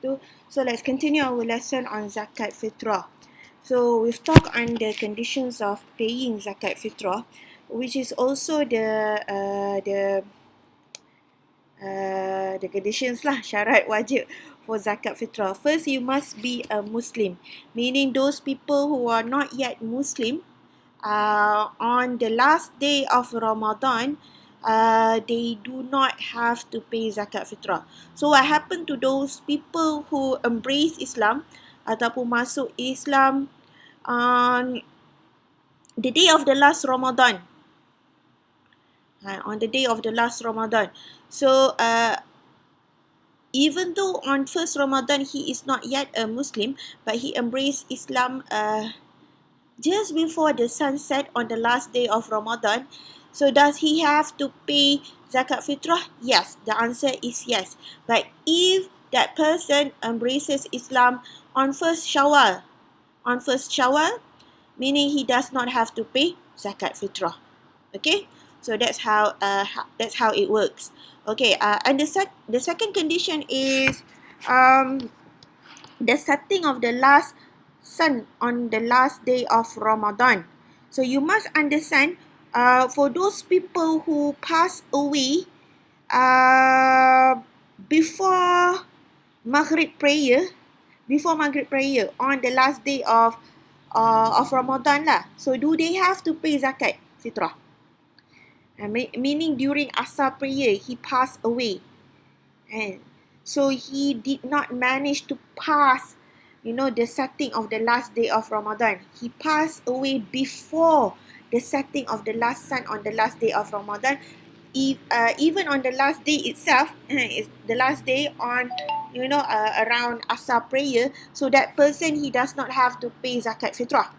So let's continue our lesson on zakat fitrah. So we've talked on the conditions of paying zakat fitrah, which is also the conditions lah, syarat wajib for zakat fitrah. First, you must be a Muslim, meaning those people who are not yet Muslim, on the last day of Ramadan, they do not have to pay zakat fitrah. So what happened to those people who embrace Islam ataupun masuk Islam on the day of the last Ramadan? On the day of the last Ramadan. So even though on first Ramadan he is not yet a Muslim, but he embraced Islam just before the sunset on the last day of Ramadan. So does he have to pay zakat fitrah? Yes, the answer is yes. But if that person embraces Islam on first Shawwal, meaning he does not have to pay zakat fitrah. Okay, so that's how it works. Okay, and the second condition is the setting of the last sun on the last day of Ramadan. So you must understand, for those people who pass away before Maghrib prayer, on the last day of Ramadan lah. So do they have to pay zakat fitrah? Meaning during Asar prayer, he passed away. And so he did not manage to pass, the setting of the last day of Ramadan. He passed away before the setting of the last sun on the last day of Ramadan. Even on the last day itself, it's the last day on, around Asar prayer. So that person, he does not have to pay zakat fitrah.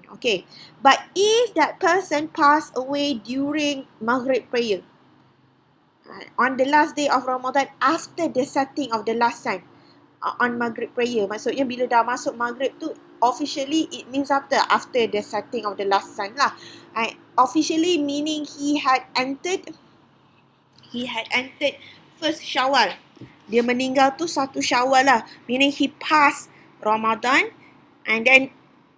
Okay, but if that person passed away during Maghrib prayer, on the last day of Ramadan, after the setting of the last sun, on Maghrib prayer, maksudnya bila dah masuk Maghrib tu, officially it means after the setting of the last sun lah. Officially meaning he had entered first Shawwal. Dia meninggal tu 1 Shawwal lah, meaning he passed Ramadan and then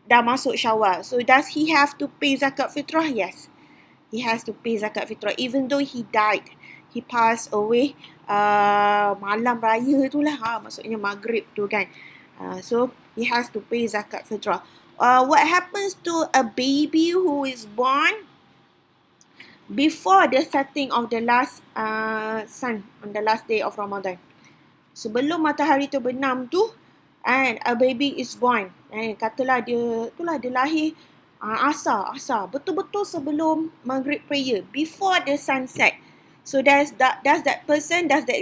dah masuk Shawwal. So does he have to pay zakat fitrah? Yes, he has to pay zakat fitrah even though he died. He passed away malam raya tu lah, maksudnya Maghrib tu kan. So he has to pay zakat fitrah. What happens to a baby who is born before the setting of the last sun on the last day of Ramadan? Sebelum matahari terbenam tu, and a baby is born, katalah dia lahir asar, betul-betul sebelum Maghrib prayer, before the sunset. So does that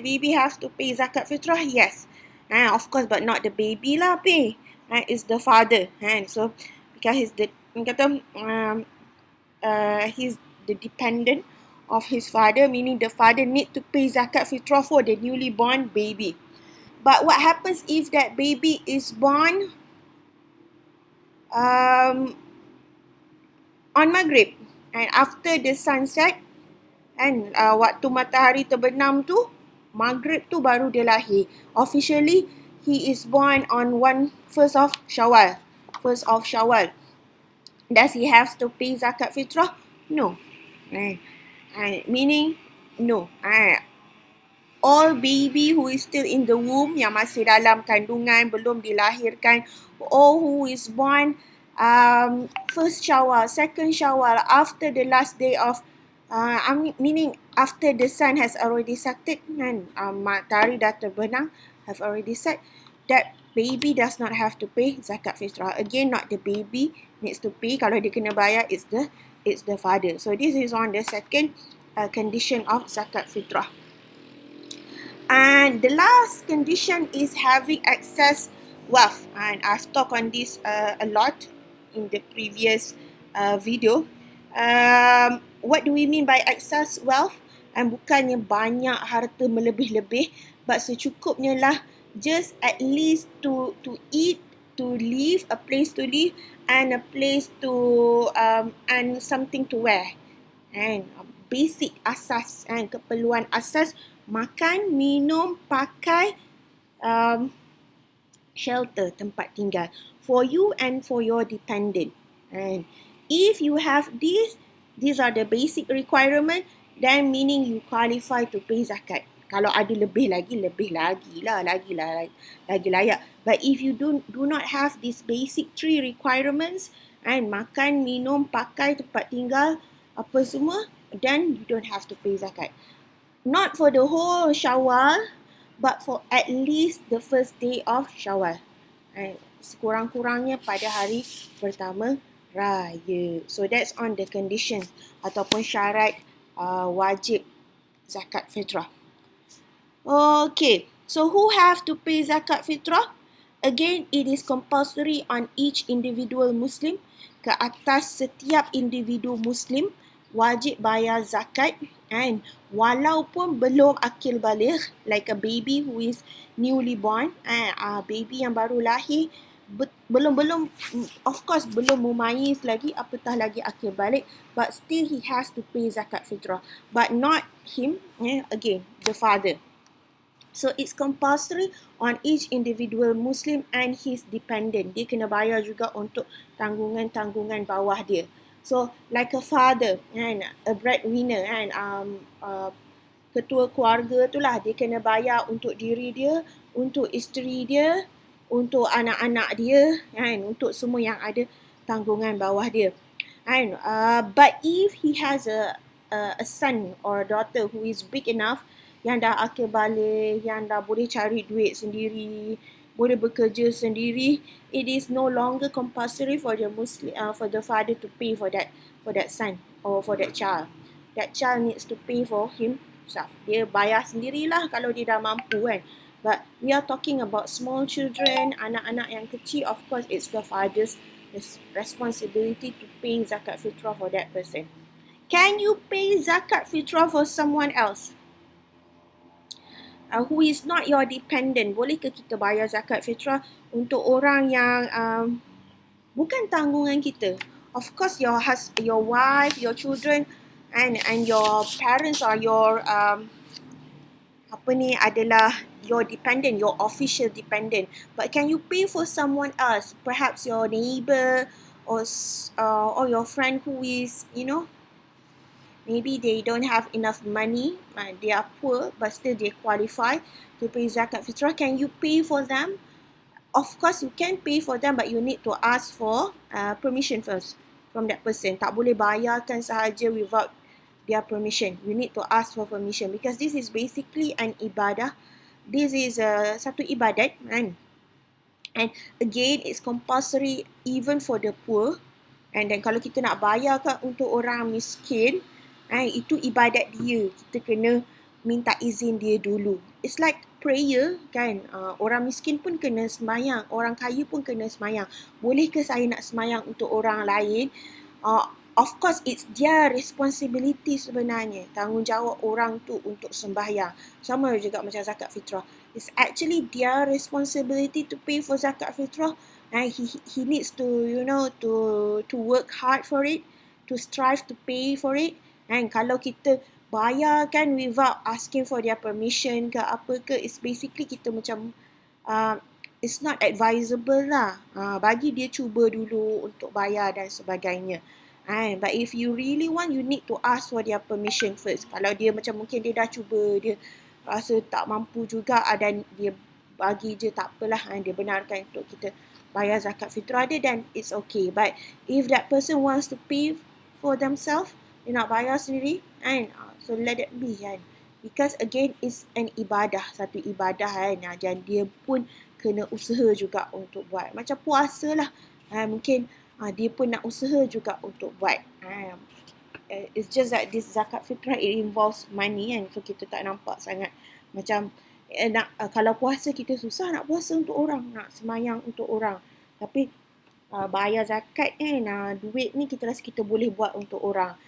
baby have to pay zakat fitrah? Yes. Of course, but not the baby lah pay. It's the father. So because he's he's the dependent of his father, meaning the father need to pay zakat fitrah for the newly born baby. But what happens if that baby is born on Maghrib, and after the sunset, and waktu matahari terbenam tu, Maghrib tu baru dia lahir. Officially, he is born on 1st of Shawwal. Does he have to pay zakat fitrah? No. Meaning, no. All baby who is still in the womb, yang masih dalam kandungan, belum dilahirkan, or who is born first Shawwal, second Shawwal, after the last day of meaning after the sun has already set, kan, matahari dah terbenam, have already set, that baby does not have to pay zakat fitrah. Again, not the baby needs to pay. Kalau dia kena bayar, it's the father. So this is on the second condition of zakat fitrah. And the last condition is having excess wealth. And I've talked on this a lot in the previous video. What do we mean by excess wealth? Bukannya banyak harta melebih-lebih, but secukupnya lah, just at least to eat, to live, a place to live, and a place to and something to wear. And basic asas, keperluan asas, makan, minum, pakai, shelter, tempat tinggal for you and for your dependent. And if you have these are the basic requirement, then meaning you qualify to pay zakat. Kalau ada lebih lagi lah, lagi layak. But if you do not have these basic 3 requirements, and makan, minum, pakai, tempat tinggal, apa semua, then you don't have to pay zakat. Not for the whole Syawal, but for at least the first day of Syawal. Sekurang-kurangnya pada hari pertama raya. So that's on the condition ataupun syarat wajib zakat fitrah. Okay, so who have to pay zakat fitrah? Again, it is compulsory on each individual Muslim. Ke atas setiap individu Muslim wajib bayar zakat, and walaupun belum akil baligh, like a baby who is newly born, baby yang baru lahir, belum of course belum mumayyiz lagi, apatah lagi akil balik, but still he has to pay zakat fitrah, but not him, again the father. So it's compulsory on each individual Muslim and his dependent. Dia kena bayar juga untuk tanggungan-tanggungan bawah dia. So like a father and a breadwinner and ketua keluarga tu lah, dia kena bayar untuk diri dia, untuk isteri dia, untuk anak-anak dia, and untuk semua yang ada tanggungan bawah dia. And but if he has a son or a daughter who is big enough, yang dah akil balik, yang dah boleh cari duit sendiri, boleh bekerja sendiri, it is no longer compulsory for the Muslim, for the father to pay for that son or for that child. That child needs to pay for himself. Dia bayar sendirilah kalau dia dah mampu kan. But we are talking about small children, anak-anak yang kecil, of course it's the father's responsibility to pay zakat fitrah for that person. Can you pay zakat fitrah for someone else? Who is not your dependent? Boleh ke kita bayar zakat fitrah untuk orang yang bukan tanggungan kita? Of course your wife, your children and your parents are your adalah your dependent, your official dependent. But can you pay for someone else? Perhaps your neighbor or your friend who is, maybe they don't have enough money, they are poor, but still they qualify to pay zakat fitrah. Can you pay for them? Of course you can pay for them, but you need to ask for permission first from that person. Tak boleh bayarkan sahaja without their permission. You need to ask for permission because this is basically an ibadah. This is satu ibadat, kan? And again, it's compulsory even for the poor. And then kalau kita nak bayarkan untuk orang miskin, itu ibadat dia. Kita kena minta izin dia dulu. It's like prayer kan. Orang miskin pun kena semayang. Orang kaya pun kena semayang. Boleh ke saya nak semayang untuk orang lain? Of course, it's their responsibility sebenarnya. Tanggungjawab orang tu untuk sembahyang. Sama juga macam zakat fitrah. It's actually their responsibility to pay for zakat fitrah. And he needs to, to work hard for it, to strive to pay for it. And kalau kita bayarkan without asking for their permission ke apa ke, it's basically kita macam it's not advisable lah. Bagi dia cuba dulu untuk bayar dan sebagainya. But if you really want, you need to ask for their permission first. Kalau dia macam mungkin dia dah cuba, dia rasa tak mampu juga dan dia bagi je tak apalah, dia benarkan untuk kita bayar zakat fitrah dia, then it's okay. But if that person wants to pay for themselves, dia nak bayar sendiri, so let it be kan. Because again, it's an ibadah, satu ibadah kan. Dan dia pun kena usaha juga untuk buat. Macam puasa lah. Mungkin dia pun nak usaha juga untuk buat. It's just that this zakat fitrah, it involves money kan. So kita tak nampak sangat. Macam kalau puasa kita susah nak puasa untuk orang, nak semayang untuk orang. Tapi bayar zakat kan, duit ni kita rasa kita boleh buat untuk orang.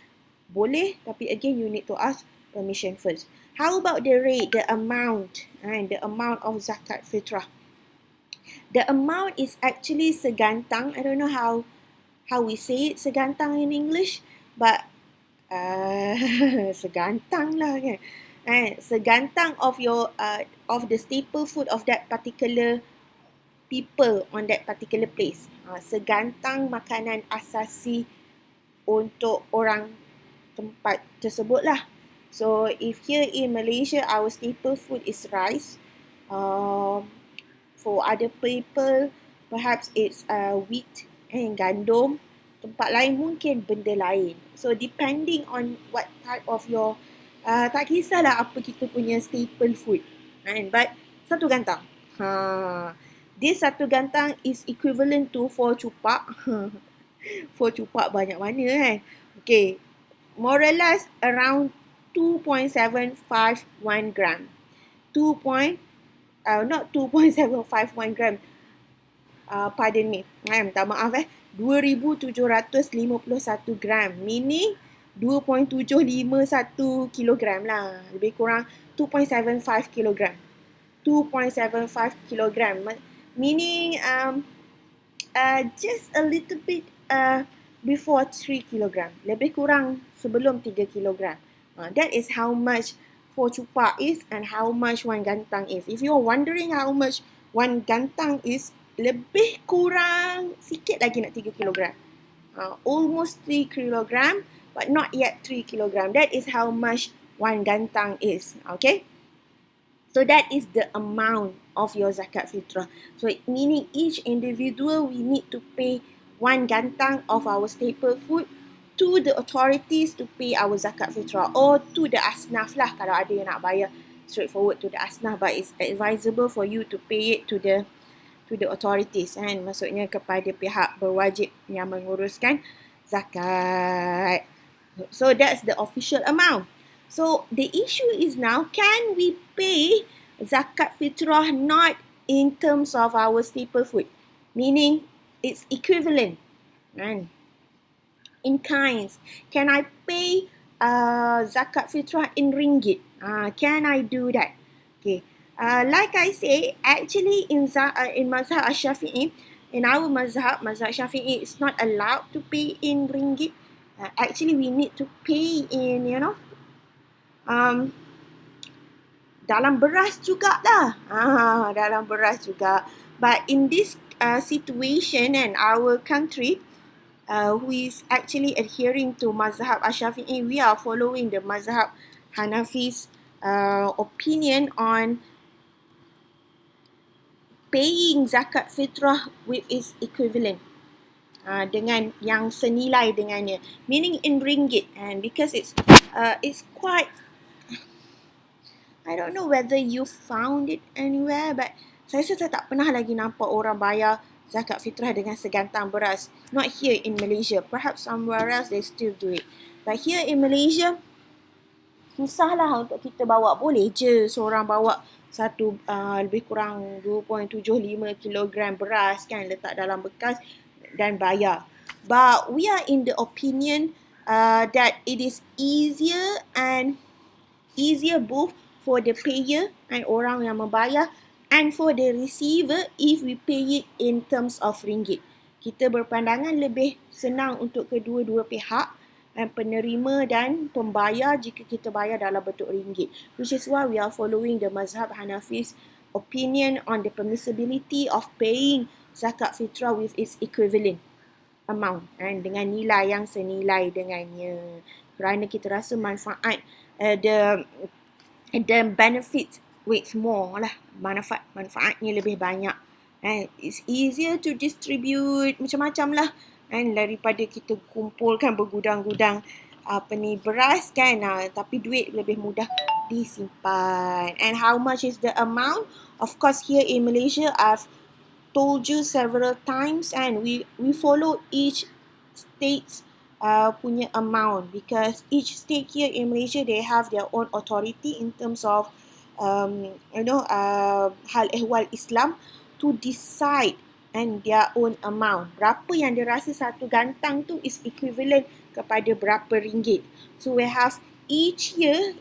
Boleh, tapi again you need to ask permission first. How about the rate, the amount, the amount of zakat fitrah? The amount is actually segantang. I don't know how we say it, segantang in English, but segantang lah kan. Segantang of your of the staple food of that particular people on that particular place. Segantang makanan asasi untuk orang tempat tersebut lah. So if here in Malaysia our staple food is rice, for other people perhaps it's wheat and gandum. Tempat lain mungkin benda lain. So depending on what type of your tak kisahlah apa kita punya staple food, but satu gantang. This satu gantang is equivalent to 4 cupak. 4 cupak banyak mana kan? Okay, more or less around 2.751 gram. Not 2.751 gram. Pardon me. Minta maaf 2,751 gram. Meaning 2.751 kilogram lah. Lebih kurang 2.75 kilogram. 2.75 kilogram. Meaning just a little bit before 3 kilogram. Lebih kurang sebelum 3 kilogram. That is how much 4 cupak is and how much 1 gantang is. If you're wondering how much 1 gantang is, lebih kurang sikit lagi nak 3 kilogram. Almost 3 kilogram, but not yet 3 kilogram. That is how much 1 gantang is. Okay? So that is the amount of your zakat fitrah. So meaning each individual we need to pay 1 gantang of our staple food to the authorities to pay our zakat fitrah, or to the asnaf lah kalau ada yang nak bayar straightforward to the asnaf, but it's advisable for you to pay it to the authorities, kan? Maksudnya kepada pihak berwajib yang menguruskan zakat. So that's the official amount. So the issue is now, can we pay zakat fitrah not in terms of our staple food? Meaning it's equivalent, kan? In kinds. Can I pay zakat fitrah in ringgit? Can I do that? Okay. Like I say, actually in mazhab Shafi'i, in our mazhab Shafi'i, it's not allowed to pay in ringgit. Actually, we need to pay in, dalam beras jugalah. Dalam beras juga. But in this situation and our country, who is actually adhering to mazhab Shafi'i, we are following the mazhab Hanafi's opinion on paying zakat fitrah with its equivalent, dengan yang senilai dengannya, meaning in ringgit, and because it's quite, I don't know whether you found it anywhere, but saya tak pernah lagi nampak orang bayar zakat fitrah dengan segantang beras. Not here in Malaysia. Perhaps somewhere else they still do it. But here in Malaysia, susahlah untuk kita bawa. Boleh je seorang bawa satu lebih kurang 2.75 kilogram beras, kan, letak dalam bekas dan bayar. But we are in the opinion that it is easier both for the payer and orang yang membayar, and for the receiver if we pay it in terms of ringgit. Kita berpandangan lebih senang untuk kedua-dua pihak, penerima dan pembayar, jika kita bayar dalam bentuk ringgit. Which is why we are following the mazhab Hanafi's opinion on the permissibility of paying zakat fitrah with its equivalent amount, dengan nilai yang senilai dengannya. Kerana kita rasa manfaat, the benefits weighs more lah. Manfaatnya lebih banyak. It's easier to distribute macam-macam lah, daripada kita kumpulkan bergudang-gudang beras, kan, tapi duit lebih mudah disimpan. And how much is the amount? Of course, here in Malaysia, I've told you several times, and we follow each state's punya amount, because each state here in Malaysia, they have their own authority in terms of hal ehwal Islam to decide and their own amount. Berapa yang dia rasa satu gantang tu is equivalent kepada berapa ringgit. So we have each year,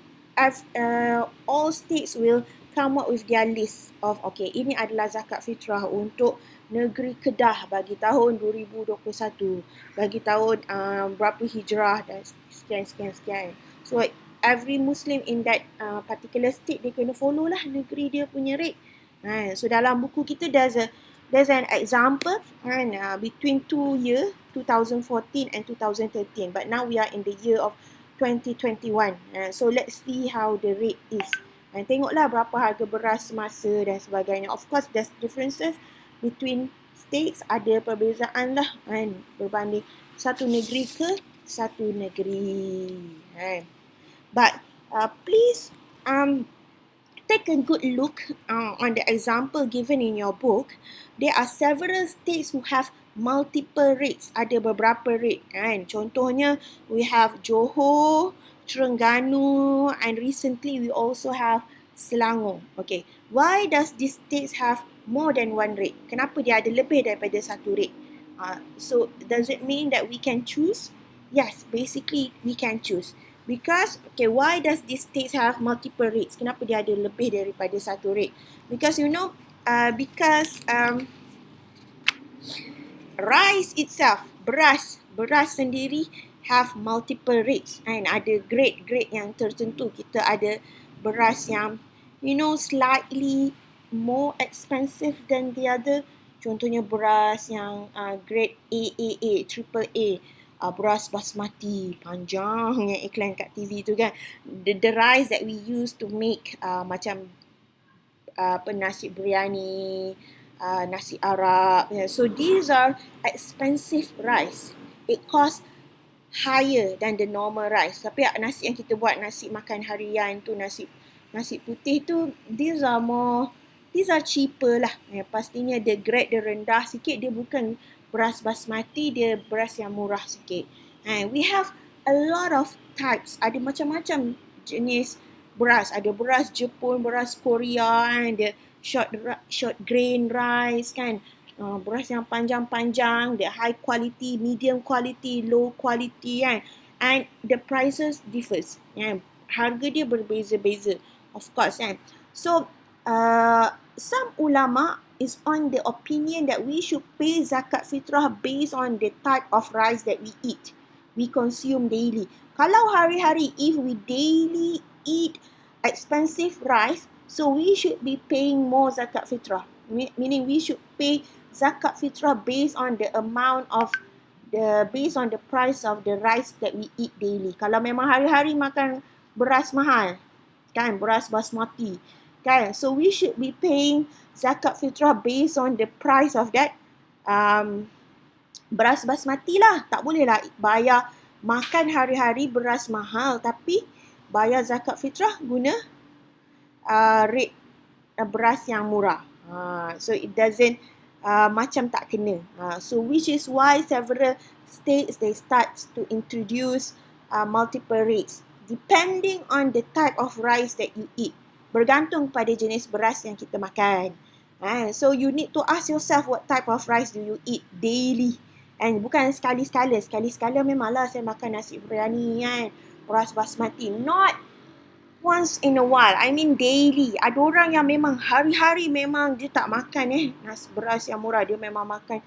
all states will come up with their list of, okay, ini adalah zakat fitrah untuk negeri Kedah bagi tahun 2021, bagi tahun berapa hijrah dan sekian. So every Muslim in that particular state, dia kena follow lah negeri dia punya rate. So dalam buku kita, there's a there's an example between 2 years, 2014 and 2013. But now we are in the year of 2021. So let's see how the rate is. Tengoklah berapa harga beras semasa dan sebagainya. Of course, there's differences between states. Ada perbezaan lah berbanding satu negeri ke satu negeri. But please take a good look on the example given in your book. There are several states who have multiple rates. Ada beberapa rate Contohnya, we have Johor, Terengganu, and recently we also have Selangor. Okay, why does these states have more than one rate? Kenapa dia ada lebih daripada satu rate? So does it mean that we can choose? Yes, basically we can choose. Because, okay, why does these states have multiple rates? Kenapa dia ada lebih daripada satu rate? Because rice itself, beras sendiri have multiple rates. Ada grade yang tertentu. Kita ada beras yang, slightly more expensive than the other. Contohnya beras yang grade AAA, triple A. Beras basmati, panjang yang iklan kat TV tu kan. The rice that we use to make macam nasi biryani, nasi Arab. So these are expensive rice. It costs higher than the normal rice. Tapi nasi yang kita buat, nasi makan harian tu, nasi putih tu, these are cheaper lah. Pastinya the grade dia rendah sikit, dia bukan beras basmati, dia beras yang murah sikit. We have a lot of types. Ada macam-macam jenis beras. Ada beras Jepun, beras Korea, ada short grain rice kan. Beras yang panjang-panjang, the high quality, medium quality, low quality kan. And the prices differs. Harga dia berbeza-beza. Of course kan. So, some ulama is on the opinion that we should pay zakat fitrah based on the type of rice that we eat, we consume daily. Kalau hari-hari, if we daily eat expensive rice, so we should be paying more zakat fitrah. Meaning we should pay zakat fitrah based on the price of the rice that we eat daily. Kalau memang hari-hari makan beras mahal, kan, beras basmati, kan, so we should be paying zakat fitrah based on the price of that beras basmati lah. Tak boleh lah bayar makan hari-hari beras mahal tapi bayar zakat fitrah guna rate beras yang murah. So it doesn't macam tak kena. So which is why several states they start to introduce multiple rates depending on the type of rice that you eat. Bergantung pada jenis beras yang kita makan. So you need to ask yourself what type of rice do you eat daily. Bukan sekali-sekala. Sekali-sekala memanglah saya makan nasi biryani kan, beras basmati. Not once in a while. I mean daily. Ada orang yang memang hari-hari memang dia tak makan nasi beras yang murah. Dia memang makan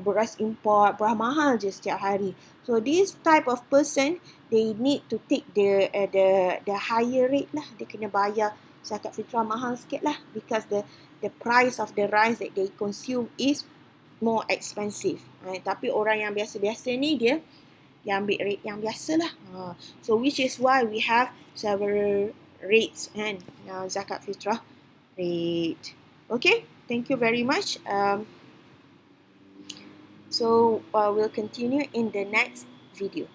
beras import, beras mahal je setiap hari. So this type of person, they need to take the higher rate lah. Dia kena bayar zakat fitrah mahal sikit lah, because the price of the rice that they consume is more expensive. Tapi orang yang biasa-biasa ni dia ambil rate yang biasa lah. So which is why we have several rates and zakat fitrah rate. Okay, thank you very much. So we'll continue in the next video.